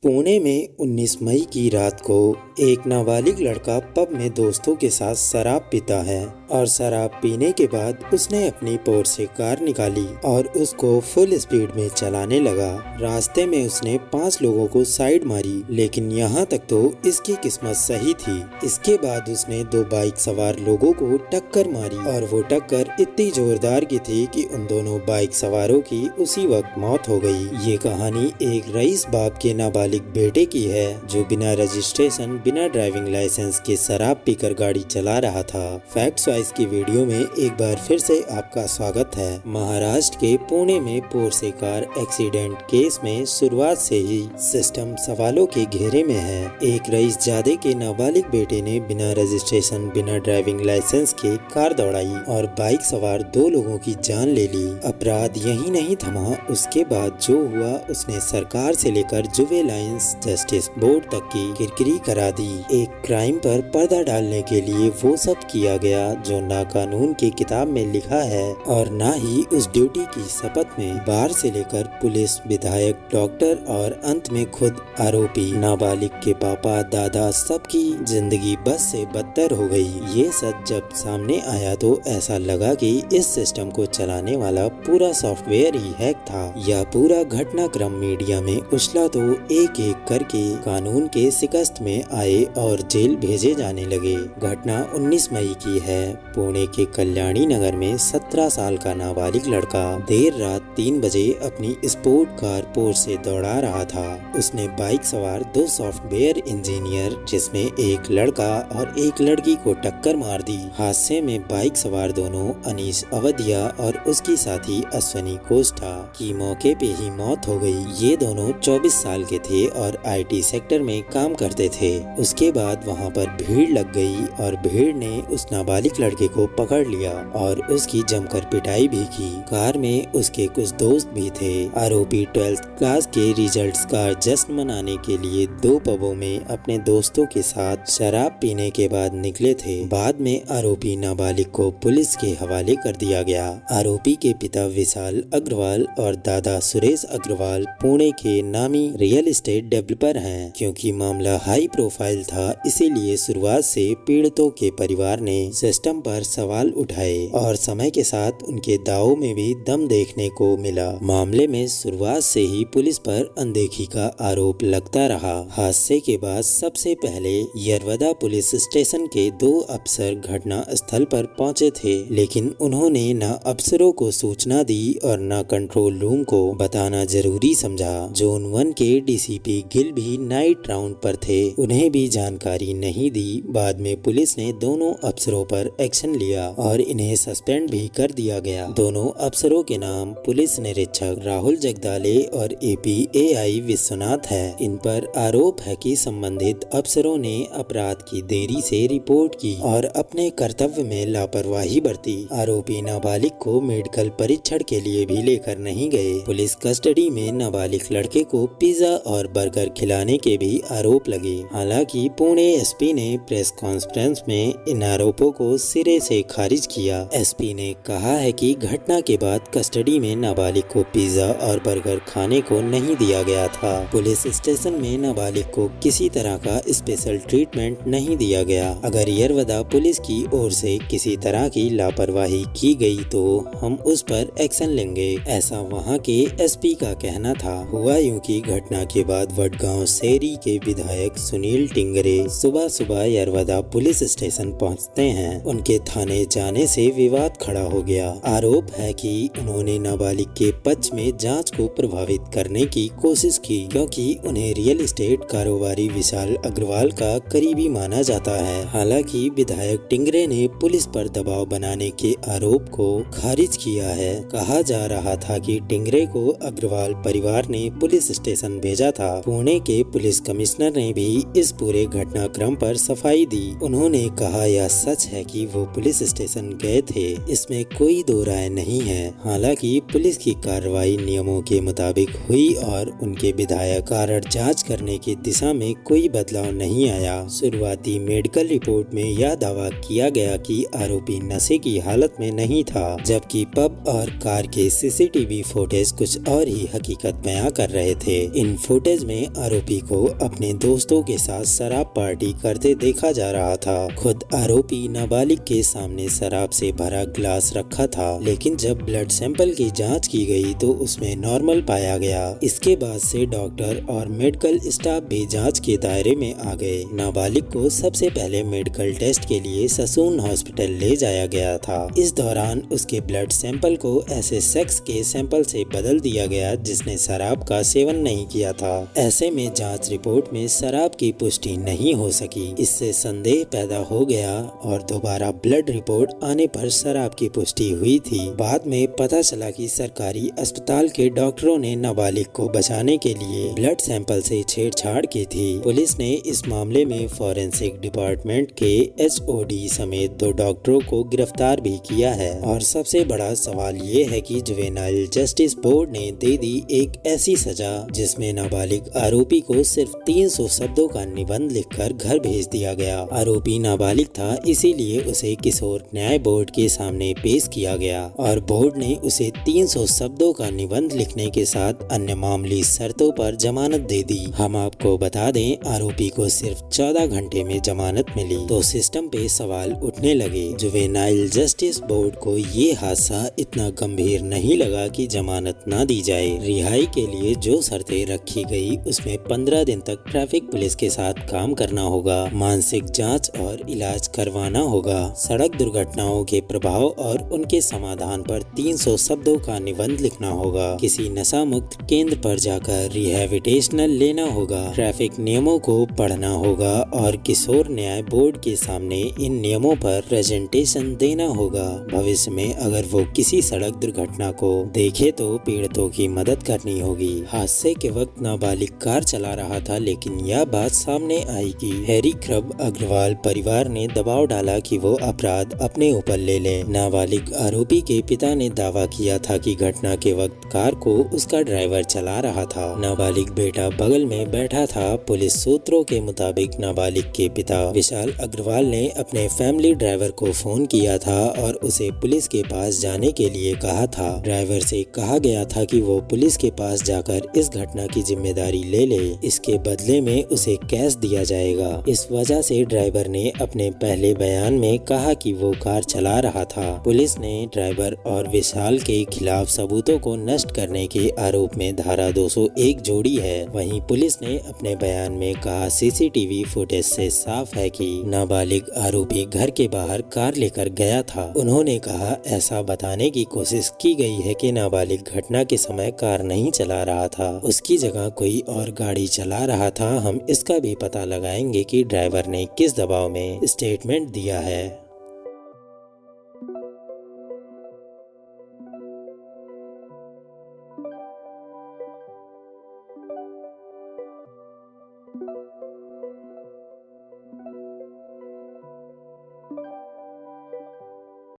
पुणे में 19 मई की रात को एक नाबालिग लड़का पब में दोस्तों के साथ शराब पीता है और शराब पीने के बाद उसने अपनी पोर्शे कार निकाली और उसको फुल स्पीड में चलाने लगा। रास्ते में उसने 5 लोगों को साइड मारी, लेकिन यहाँ तक तो इसकी किस्मत सही थी। इसके बाद उसने 2 बाइक सवार लोगों को टक्कर मारी और वो टक्कर इतनी जोरदार की थी कि उन दोनों बाइक सवारों की उसी वक्त मौत हो गई। ये कहानी एक रईस बाप के नाबालिग बेटे की है जो बिना रजिस्ट्रेशन, बिना ड्राइविंग लाइसेंस के शराब पीकर गाड़ी चला रहा था। फैक्ट्स वाइज की वीडियो में एक बार फिर से आपका स्वागत है। महाराष्ट्र के पुणे में पोर्शे कार एक्सीडेंट केस में शुरुआत से ही सिस्टम सवालों के घेरे में है। एक रईस जादे के नाबालिग बेटे ने बिना रजिस्ट्रेशन, बिना ड्राइविंग लाइसेंस के कार दौड़ाई और बाइक सवार 2 लोगों की जान ले ली। अपराध यही नहीं थमा, उसके बाद जो हुआ उसने सरकार से लेकर जुवेनाइल्स जस्टिस बोर्ड तक की किरकिरी करा दी। एक क्राइम पर पर्दा डालने के लिए वो सब किया गया जो ना कानून की किताब में लिखा है और ना ही उस ड्यूटी की शपथ में। बार से लेकर पुलिस, विधायक, डॉक्टर और अंत में खुद आरोपी, नाबालिग के पापा, दादा, सबकी जिंदगी बस से बदतर हो गई। ये सच जब सामने आया तो ऐसा लगा कि इस सिस्टम को चलाने वाला पूरा सॉफ्टवेयर ही हैक था। यह पूरा घटनाक्रम मीडिया में उछला तो एक एक करके कानून के शिकस्त में आए और जेल भेजे जाने लगे। घटना 19 मई की है। पुणे के कल्याणी नगर में 17 साल का नाबालिग लड़का देर रात 3 बजे अपनी स्पोर्ट कार पोर्शे दौड़ा रहा था। उसने बाइक सवार 2 सॉफ्टवेयर इंजीनियर, जिसमें एक लड़का और एक लड़की को टक्कर मार दी। हादसे में बाइक सवार दोनों अनीश अवधिया और उसकी साथी अश्वनी कोष्ठा की मौके पे ही मौत हो गई। ये दोनों 24 साल के थे और IT सेक्टर में काम करते थे। उसके बाद वहाँ पर भीड़ लग गई और भीड़ ने उस नाबालिग लड़के को पकड़ लिया और उसकी जमकर पिटाई भी की। कार में उसके कुछ दोस्त भी थे। आरोपी 12th क्लास के रिजल्ट्स का जश्न मनाने के लिए 2 पबों में अपने दोस्तों के साथ शराब पीने के बाद निकले थे। बाद में आरोपी नाबालिग को पुलिस के हवाले कर दिया गया। आरोपी के पिता विशाल अग्रवाल और दादा सुरेश अग्रवाल पुणे के नामी रियल एस्टेट डेवलपर हैं। क्योंकि मामला हाई प्रोफाइल था, इसीलिए शुरुआत से पीड़ितों के परिवार ने सिस्टम पर सवाल उठाए और समय के साथ उनके दावों में भी दम देखने को मिला। मामले में शुरुआत से ही पुलिस पर अनदेखी का आरोप लगता रहा। हादसे के बाद सबसे पहले यरवदा पुलिस स्टेशन के 2 अफसर घटना स्थल पर पहुंचे थे, लेकिन उन्होंने न अफसरों को सूचना दी और न कंट्रोल रूम को बताना जरूरी समझा। जोन 1 के DCP गिल भी नाइट राउंड पर थे, उन्हें भी जानकारी नहीं दी। बाद में पुलिस ने दोनों अफसरों पर एक्शन लिया और इन्हें सस्पेंड भी कर दिया गया। दोनों अफसरों के नाम पुलिस निरीक्षक राहुल जगदाले और APAI विश्वनाथ है। इन पर आरोप है कि संबंधित अफसरों ने अपराध की देरी से रिपोर्ट की और अपने कर्तव्य में लापरवाही बरती। आरोपी नाबालिग को मेडिकल परीक्षण के लिए भी लेकर नहीं गए। पुलिस कस्टडी में नाबालिग लड़के को पिज्जा और बर्गर खिलाने के भी आरोप लगे। हालांकि पुणे SP ने प्रेस कॉन्फ्रेंस में इन आरोपों को सिरे से खारिज किया। SP ने कहा है कि घटना के बाद कस्टडी में नाबालिग को पिज्जा और बर्गर खाने को नहीं दिया गया था। पुलिस स्टेशन में नाबालिग को किसी तरह का स्पेशल ट्रीटमेंट नहीं दिया गया। अगर यरवदा पुलिस की ओर से किसी तरह की लापरवाही की गई तो हम उस पर एक्शन लेंगे, ऐसा वहां के SP का कहना था। हुआ यूं कि घटना के बाद वडगांव शेरी के विधायक सुनील टिंगरे सुबह सुबह यरवदा पुलिस स्टेशन पहुंचते हैं। उनके थाने जाने से विवाद खड़ा हो गया। आरोप है कि उन्होंने नाबालिग के पक्ष में जांच को प्रभावित करने की कोशिश की, क्योंकि उन्हें रियल एस्टेट कारोबारी विशाल अग्रवाल का करीबी माना जाता है। हालांकि विधायक टिंगरे ने पुलिस पर दबाव बनाने के आरोप को खारिज किया है। कहा जा रहा था कि टिंगरे को अग्रवाल परिवार ने पुलिस स्टेशन भेजा था। पुणे के पुलिस कमिश्नर ने भी इस पूरे घटनाक्रम पर सफाई दी। उन्होंने कहा यह सच है कि वो पुलिस स्टेशन गए थे, इसमें कोई दो राय नहीं है। हालांकि पुलिस की कार्रवाई नियमों के मुताबिक हुई और उनके विधायक कारण जांच करने की दिशा में कोई बदलाव नहीं आया। शुरुआती मेडिकल रिपोर्ट में यह दावा किया गया कि आरोपी नशे की हालत में नहीं था, जबकि पब और कार के CCTV फुटेज कुछ और ही हकीकत बयां कर रहे थे। इन फुटेज फुटेज में आरोपी को अपने दोस्तों के साथ शराब पार्टी करते देखा जा रहा था। खुद आरोपी नाबालिग के सामने शराब से भरा गिलास रखा था, लेकिन जब ब्लड सैंपल की जांच की गई तो उसमें नॉर्मल पाया गया। इसके बाद से डॉक्टर और मेडिकल स्टाफ भी जांच के दायरे में आ गए। नाबालिग को सबसे पहले मेडिकल टेस्ट के लिए ससून हॉस्पिटल ले जाया गया था। इस दौरान उसके ब्लड सैंपल को ऐसे शख्स के सैंपल से बदल दिया गया जिसने शराब का सेवन नहीं किया था। ऐसे में जांच रिपोर्ट में शराब की पुष्टि नहीं हो सकी। इससे संदेह पैदा हो गया और दोबारा ब्लड रिपोर्ट आने पर शराब की पुष्टि हुई थी। बाद में पता चला कि सरकारी अस्पताल के डॉक्टरों ने नाबालिग को बचाने के लिए ब्लड सैंपल से छेड़छाड़ की थी। पुलिस ने इस मामले में फॉरेंसिक डिपार्टमेंट के HOD समेत 2 डॉक्टरों को गिरफ्तार भी किया है। और सबसे बड़ा सवाल ये है कि जुवेनाइल जस्टिस बोर्ड ने दे दी एक ऐसी सजा जिसमें नाबालिग आरोपी को सिर्फ 300 शब्दों का निबंध लिखकर घर भेज दिया गया। आरोपी नाबालिग था, इसीलिए उसे किशोर न्याय बोर्ड के सामने पेश किया गया और बोर्ड ने उसे 300 शब्दों का निबंध लिखने के साथ अन्य मामूली शर्तों पर जमानत दे दी। हम आपको बता दें, आरोपी को सिर्फ 14 घंटे में जमानत मिली तो सिस्टम पे सवाल उठने लगे। जुवेनाइल जस्टिस बोर्ड को ये हादसा इतना गंभीर नहीं लगा कि जमानत ना दी जाए। रिहाई के लिए जो शर्तें रखी गई उसमें 15 दिन तक ट्रैफिक पुलिस के साथ काम करना होगा, मानसिक जांच और इलाज करवाना होगा, सड़क दुर्घटनाओं के प्रभाव और उनके समाधान पर 300 शब्दों का निबंध लिखना होगा, किसी नशा मुक्त केंद्र पर जाकर रिहैबिलिटेशनल लेना होगा, ट्रैफिक नियमों को पढ़ना होगा और किशोर न्याय बोर्ड के सामने इन नियमों पर प्रेजेंटेशन देना होगा। भविष्य में अगर वो किसी सड़क दुर्घटना को देखे तो पीड़ितों की मदद करनी होगी। हादसे के वक्त नाबालिग कार चला रहा था, लेकिन यह बात सामने आई कि हैरी क्रब अग्रवाल परिवार ने दबाव डाला कि वो अपराध अपने ऊपर ले ले। नाबालिग आरोपी के पिता ने दावा किया था कि घटना के वक्त कार को उसका ड्राइवर चला रहा था। नाबालिग बेटा बगल में बैठा था। पुलिस सूत्रों के मुताबिक नाबालिग के पिता विशाल अग्रवाल ने अपने फैमिली ड्राइवर को फोन किया था और उसे पुलिस के पास जाने के लिए कहा था। ड्राइवर से कहा गया था कि वो पुलिस के पास जाकर इस घटना की जिम्मेदारी ले ले, इसके बदले में उसे कैश दिया जाएगा। इस वजह से ड्राइवर ने अपने पहले बयान में कहा कि वो कार चला रहा था। पुलिस ने ड्राइवर और विशाल के खिलाफ सबूतों को नष्ट करने के आरोप में धारा 201 जोड़ी है। वहीं पुलिस ने अपने बयान में कहा CCTV फुटेज से साफ है कि नाबालिग आरोपी घर के बाहर कार लेकर गया था। उन्होंने कहा ऐसा बताने की कोशिश की गई है कि नाबालिग घटना के समय कार नहीं चला रहा था, उसकी जगह कोई और गाड़ी चला रहा था। हम इसका भी पता लगाएंगे कि ड्राइवर ने किस दबाव में स्टेटमेंट दिया है।